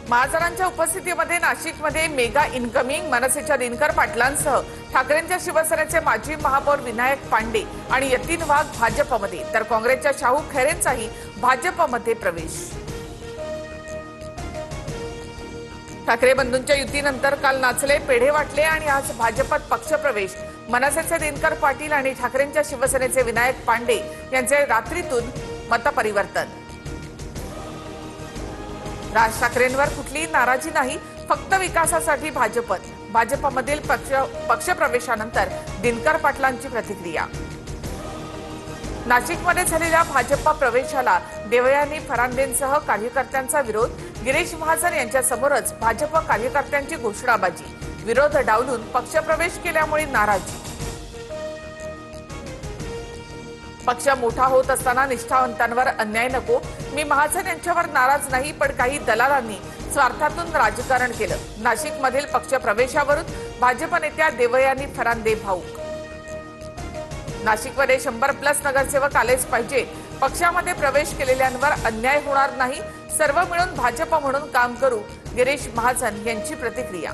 महाजनांच्या उपस्थितीमध्ये नाशिकमध्ये mega incoming मनसेच्या दिनकर पाटलांसह ठाकरेंच्या शिवसेनेचे माजी महापौर विनायक पांडे आणि यतीन वाघ भाजपमध्ये, तर काँग्रेसच्या शाहू खैरेंचाही भाजपमध्ये प्रवेश। ठाकरे बंधूंच्या युतीनंतर काल नाचले, पेढे वाटले आणि आज भाजपात पक्षप्रवेश। मनसेचे दिनकर पाटील आणि ठाकरेंच्या शिवसेनेचे विनायक पांडे यांचे रात्रीतून मतपरिवर्तन। राज ठाकरेंवर कुठलीही नाराजी नाही, फक्त विकासासाठी भाजपमधील पक्षप्रवेशानंतर दिनकर पाटलांची प्रतिक्रिया। नाशिकमध्ये झालेल्या भाजप प्रवेशाला देवयानी फरांदेंसह कार्यकर्त्यांचा विरोध। गिरीश महाजन यांच्या समोरच भाजप कार्यकर्त्यांची घोषणाबाजी, विरोध डावलून पक्षप्रवेश केल्यामुळे नाराजी। पक्ष मोठा होत असताना निष्ठावंतांवर अन्याय नको। मी महाजन यांच्यावर नाराज नाही, पण काही दलालांनी स्वार्थातून राजकारण केलं। नाशिकमधील पक्षप्रवेशावरून भाजप नेत्या देवयानी फरांदे भाऊक। नाशिकमध्ये 100+ नगरसेवक आलेच पाहिजे। पक्षामध्ये प्रवेश केलेल्यांवर अन्याय होणार नाही, सर्व मिळून भाजप म्हणून काम करू, गिरीश महाजन यांची प्रतिक्रिया।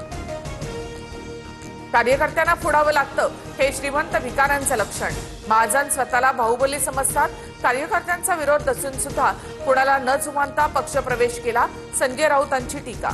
कार्यकर्त्यांना फोडावं लागतं हे श्रीमंत भिकाऱ्यांचं लक्षण। महाजन स्वतःला बाहुबली समजतात। कार्यकर्त्यांचा विरोध असून सुद्धा कुणाला न जुमानता पक्षप्रवेश केला, संजय राऊतांची टीका।